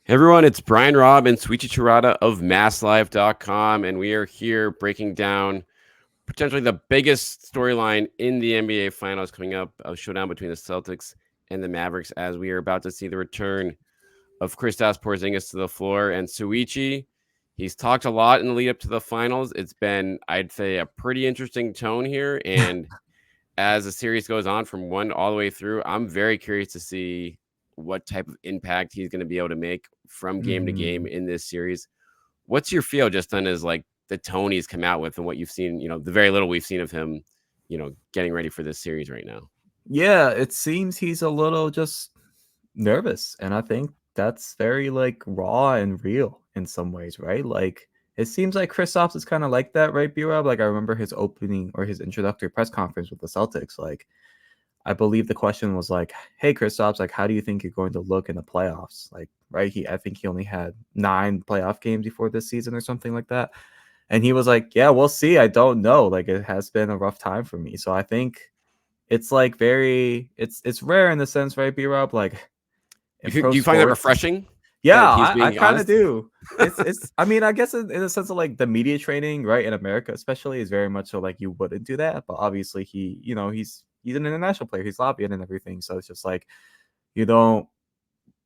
Hey everyone, it's Brian Robb and Souichi Terada of MassLive.com, and we are here breaking down potentially the biggest storyline in the NBA Finals coming up, a showdown between the Celtics and the Mavericks, as we are about to see the return of Kristaps Porzingis to the floor. And Souichi, he's talked a lot in the lead up to the Finals. It's been, I'd say, a pretty interesting tone here, and as the series goes on from one all the way through, I'm very curious to see what type of impact he's going to be able to make from game to game Mhm. in this series. What's your feel just on his like the tone he's come out with and what you've seen, the very little we've seen of him, getting ready for this series right now? Yeah, it seems he's a little just nervous, and I think that's very like raw and real in some ways, right? Like it seems like Kristaps is kind of like that, right, B-Rob? Like I remember his opening or his introductory press conference with the Celtics. Like I believe the question was like, "Hey, Kristaps, like how do you think you're going to look in the playoffs?" Like, right? I think he only had 9 playoff games before this season or something like that. And he was like, "Yeah, we'll see. I don't know. Like it has been a rough time for me." So I think it's like very it's rare in the sense, right, B-Rob? Like in Do pro you find that sports. refreshing Yeah, that he's I being kind of honest? do. It's I mean, I guess in the sense of like the media training, right, in America especially is very much so like you wouldn't do that, but obviously he's an international player. He's Latvian and everything, so it's just like you don't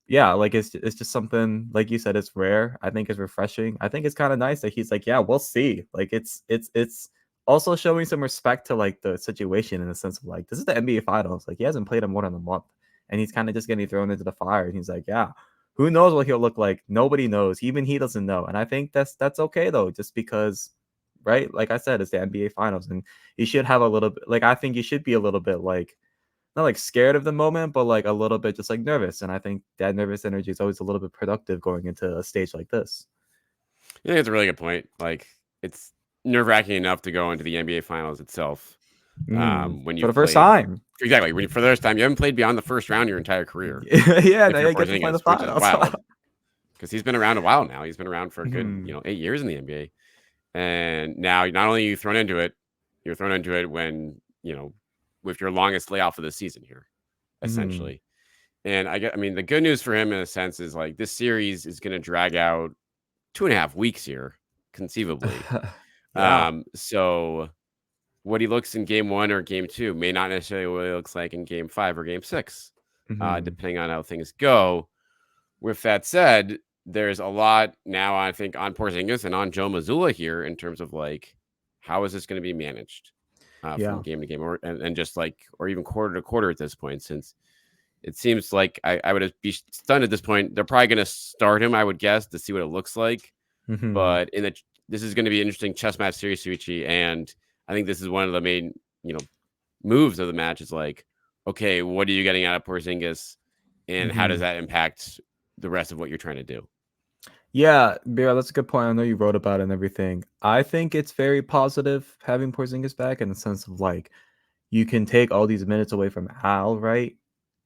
yeah, like it's just something like you said, it's rare. I think it's refreshing. I think it's kind of nice that he's like, yeah, we'll see. Like it's also showing some respect to like the situation in the sense of like this is the NBA Finals. Like he hasn't played in more than a month, and he's kind of just getting thrown into the fire. And he's like, yeah, who knows what he'll look like? Nobody knows. Even he doesn't know. And I think that's okay though, just because, right? Like I said, it's the NBA Finals, and you should have a little bit. Like I think you should be a little bit like not like scared of the moment, but like a little bit just like nervous. And I think that nervous energy is always a little bit productive going into a stage like this. I think it's a really good point. Like it's nerve wracking enough to go into the NBA Finals itself. When For the you've first played time. exactly for the first time, you haven't played beyond the first round your entire career. Yeah, If now you're you get to play the Porzingis, which is finals. wild because he's been around a while now. He's been around for a good, Mhm. 8 years in the NBA, and now not only are you thrown into it, you're thrown into it when with your longest layoff of the season here, Mhm. essentially. And I mean, the good news for him in a sense is like this series is going to drag out 2.5 weeks here, conceivably. Yeah. So what he looks in game one or game two may not necessarily what he looks like in game five or game six, Mhm. depending on how things go. With that said, there's a lot now, I think, on Porzingis and on Joe Mazzulla here in terms of like, how is this going to be managed from Yeah. game to game and just like, or even quarter to quarter at this point, since it seems like I would be stunned at this point. They're probably going to start him, I would guess, to see what it looks like. Mhm. But this is going to be an interesting chess match series, Suichi, and I think this is one of the main, moves of the match is like, okay, what are you getting out of Porzingis, and how does Mhm. that impact the rest of what you're trying to do? Yeah, Bear, that's a good point. I know you wrote about it and everything. I think it's very positive having Porzingis back in the sense of like you can take all these minutes away from Al, right?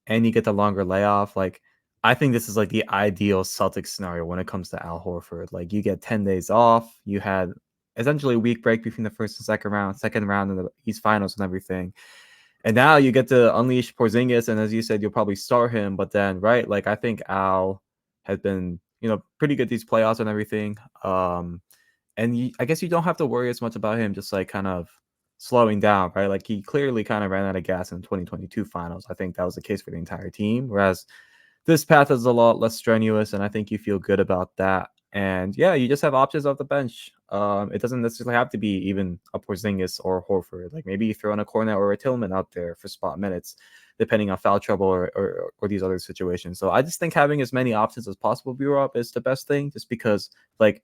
And you get the longer layoff. Like, I think this is like the ideal Celtics scenario when it comes to Al Horford. Like, you get 10 days off. You had essentially a week break between the first and second round in the East Finals and everything. And now you get to unleash Porzingis, and as you said, you'll probably start him. But then, right, like I think Al has been, pretty good these playoffs and everything. And I guess you don't have to worry as much about him just like kind of slowing down, right? Like he clearly kind of ran out of gas in the 2022 finals. I think that was the case for the entire team. Whereas this path is a lot less strenuous, and I think you feel good about that. And yeah, you just have options off the bench. It doesn't necessarily have to be even a Porzingis or a Horford. Like maybe you throw in a Cornet or a Tillman out there for spot minutes, depending on foul trouble or these other situations. So I just think having as many options as possible, Europe, is the best thing, just because like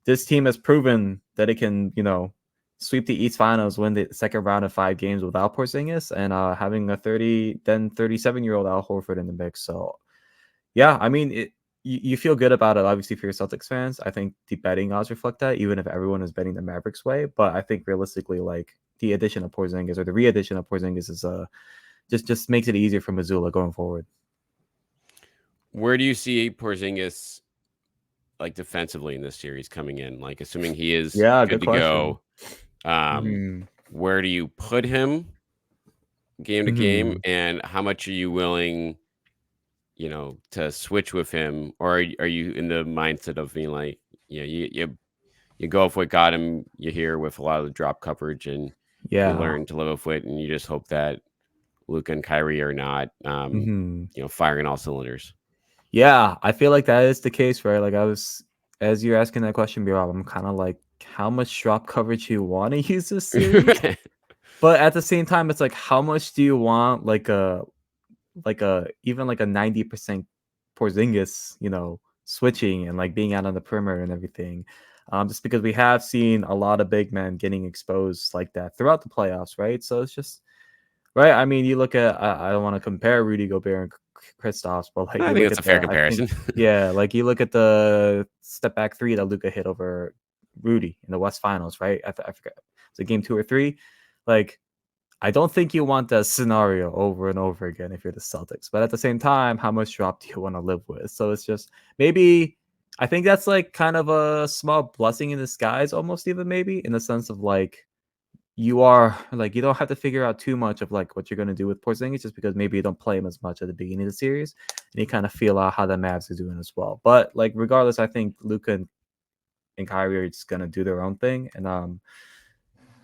this team has proven that it can, sweep the East Finals, win the second round of 5 games without Porzingis, and having a 37-year-old Al Horford in the mix. So yeah, I mean, you feel good about it, obviously, for your Celtics fans. I think the betting odds reflect that, even if everyone is betting the Mavericks way. But I think realistically, like the addition of Porzingis or the re-addition of Porzingis is just makes it easier for Missoula going forward. Where do you see Porzingis like defensively in this series coming in? Like, assuming he is Yeah, good good to question. go, um, Hmm. where do you put him game to game, Hmm. and how much are you willing, to switch with him, or are you in the mindset of being like, you go with what got him you here with a lot of the drop coverage, and you Yeah. learn to live with it, and you just hope that Luka and Kyrie are not, Hmm. firing all cylinders. Yeah, I feel like that is the case, right? Like as you're asking that question, B-Rob, I'm kind of like, how much drop coverage you want to use this series? But at the same time, it's like, how much do you want like a even like a 90% Porzingis, switching and like being out on the perimeter and everything. Just because we have seen a lot of big men getting exposed like that throughout the playoffs, right? So it's just right. I mean, you look at I don't want to compare Rudy Gobert and Kristaps, but like I you think look that's a at fair the I think comparison. yeah, like you look at the step back three that Luca hit over Rudy in the West Finals, right? I forget. It's a game 2 or 3. Like I don't think you want that scenario over and over again if you're the Celtics. But at the same time, how much drop do you want to live with? So it's just maybe I think that's like kind of a small blessing in disguise, almost even maybe in the sense of like you are like you don't have to figure out too much of like what you're gonna do with Porzingis just because maybe you don't play him as much at the beginning of the series and you kind of feel out how the Mavs are doing as well. But like regardless, I think Luca and Kyrie are just gonna do their own thing. And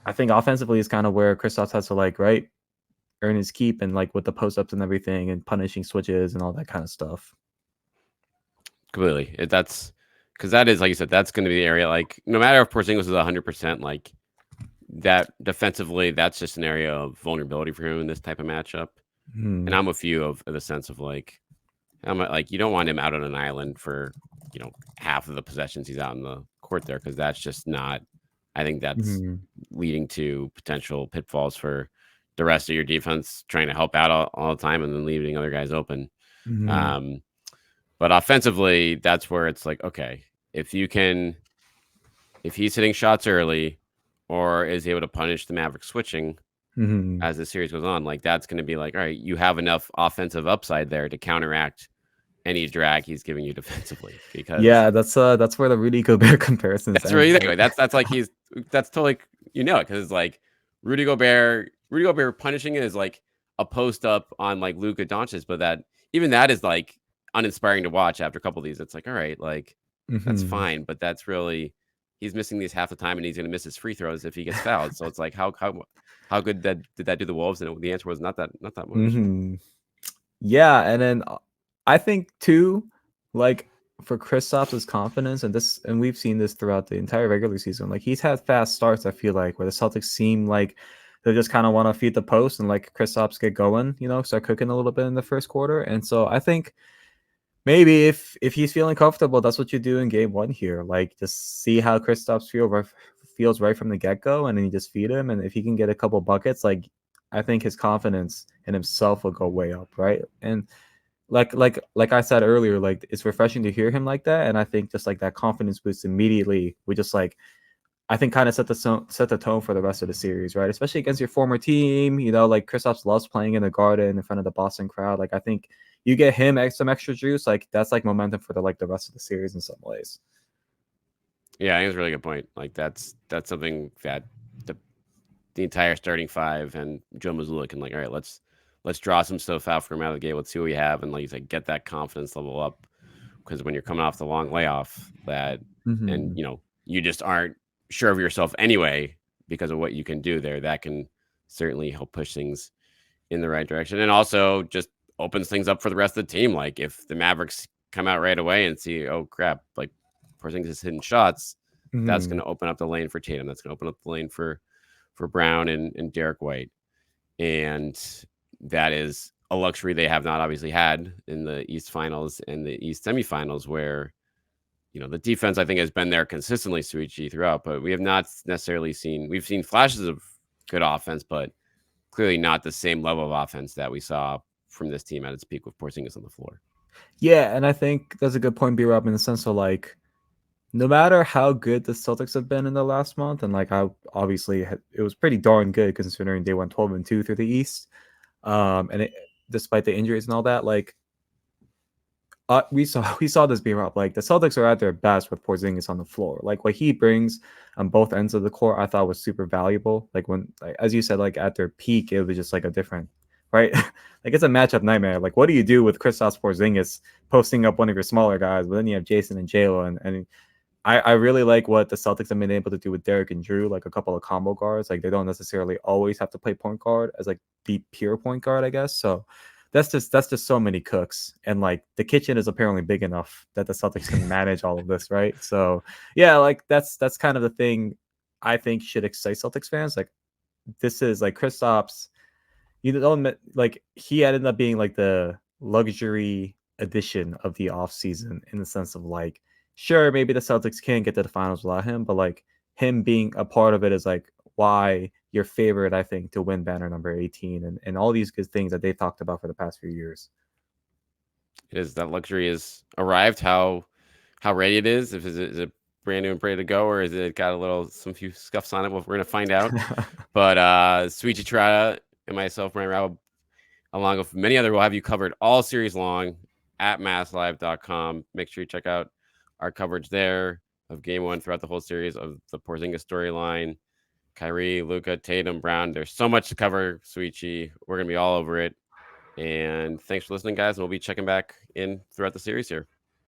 I think offensively is kind of where Kristaps has to like right earn his keep and like with the post ups and everything and punishing switches and all that kind of stuff. Completely. That's because that is, like you said, that's going to be the area. Like, no matter if Porzingis is 100%, like that defensively, that's just an area of vulnerability for him in this type of matchup. And Hmm. I'm with you of the sense of like, you don't want him out on an island for half of the possessions he's out in the court there, because that's just not. I think that's Hmm. leading to potential pitfalls for the rest of your defense trying to help out all the time and then leaving other guys open. Hmm. Um, but offensively, that's where it's like, okay, if you can, if he's hitting shots early or is able to punish the Maverick switching Hmm. as the series goes on, like that's going to be like, all right, you have enough offensive upside there to counteract any drag he's giving you defensively, because Yeah, that's where the Rudy Gobert comparisons that's end, really right? anyway. That's like that's totally because like Rudy Gobert punishing it is like a post up on like Luka Doncic, but that even that is like uninspiring to watch after a couple of these. It's like, all right, like that's Hmm. fine, but that's really he's missing these half the time, and he's going to miss his free throws if he gets fouled. So it's like how good that did that do the Wolves? And the answer was not that much. Hmm. Yeah, and then I think too, like for Kristaps' confidence, and we've seen this throughout the entire regular season. Like he's had fast starts. I feel like where the Celtics seem like they just kind of want to feed the post and like Kristaps get going, start cooking a little bit in the first quarter. And so I think maybe if he's feeling comfortable, that's what you do in game one here. Like just see how Kristaps feels right from the get go, and then you just feed him. And if he can get a couple buckets, like I think his confidence in himself will go way up, right? And like I said earlier, like it's refreshing to hear him like that, and I think just like that confidence boost immediately, we just like I think kind of set the tone for the rest of the series, right? Especially against your former team, like Kristaps loves playing in the Garden in front of the Boston crowd. Like I think you get him some extra juice, like that's like momentum for the rest of the series in some ways. Yeah, I think it's a really good point. Like that's something that the the entire starting five and Joe Mazzulla can like, all right, let's draw some stuff out from out of the gate. Let's see what we have, and like you said, get that confidence level up, because when you're coming off the long layoff, that and Hmm. you just aren't sure of yourself anyway because of what you can do there. That can certainly help push things in the right direction, and also just opens things up for the rest of the team. Like if the Mavericks come out right away and see, oh crap, like Porzingis is hitting shots, that's going Hmm. to open up the lane for Tatum. That's going to open up the lane for Brown and Derek White. And that is a luxury they have not obviously had in the East Finals and the East semifinals, where the defense I think has been there consistently, Souichi, throughout, but we have not necessarily seen. We've seen flashes of good offense, but clearly not the same level of offense that we saw from this team at its peak with Porzingis on the floor. Yeah, and I think that's a good point, B Rob, in the sense of like no matter how good the Celtics have been in the last month, and like I obviously it was pretty darn good considering they went 12-2 through the East. Despite the injuries and all that, like we saw this being up. Like the Celtics are at their best with Porzingis on the floor. Like what he brings on both ends of the court, I thought was super valuable. Like when, like, as you said, like at their peak, it was just like a different right? Like it's a matchup nightmare. Like, what do you do with Kristaps Porzingis posting up one of your smaller guys, but then you have Jason and Jalen, and I really like what the Celtics have been able to do with Derek and Drew, like a couple of combo guards. Like they don't necessarily always have to play point guard as like the pure point guard, I guess. So that's just so many cooks. And like the kitchen is apparently big enough that the Celtics can manage all of this, right? So yeah, like that's kind of the thing I think should excite Celtics fans. Like this is like Kristaps, you don't like he ended up being like the luxury addition of the offseason in the sense of like, sure, maybe the Celtics can't get to the finals without him, but like him being a part of it is like why your favorite, I think, to win banner number 18 and all these good things that they've talked about for the past few years. It is that luxury has arrived. How ready it is? If is it brand new and ready to go, or is it got a little some few scuffs on it? Well, we're gonna find out. But Souichi Terada and myself, Brian Robb, along with many other, will have you covered all series long at MassLive.com. Make sure you check out our coverage there of Game One throughout the whole series of the Porzingis storyline. Kyrie, Luka, Tatum, Brown. There's so much to cover, Souichi. We're gonna be all over it. And thanks for listening, guys. We'll be checking back in throughout the series here.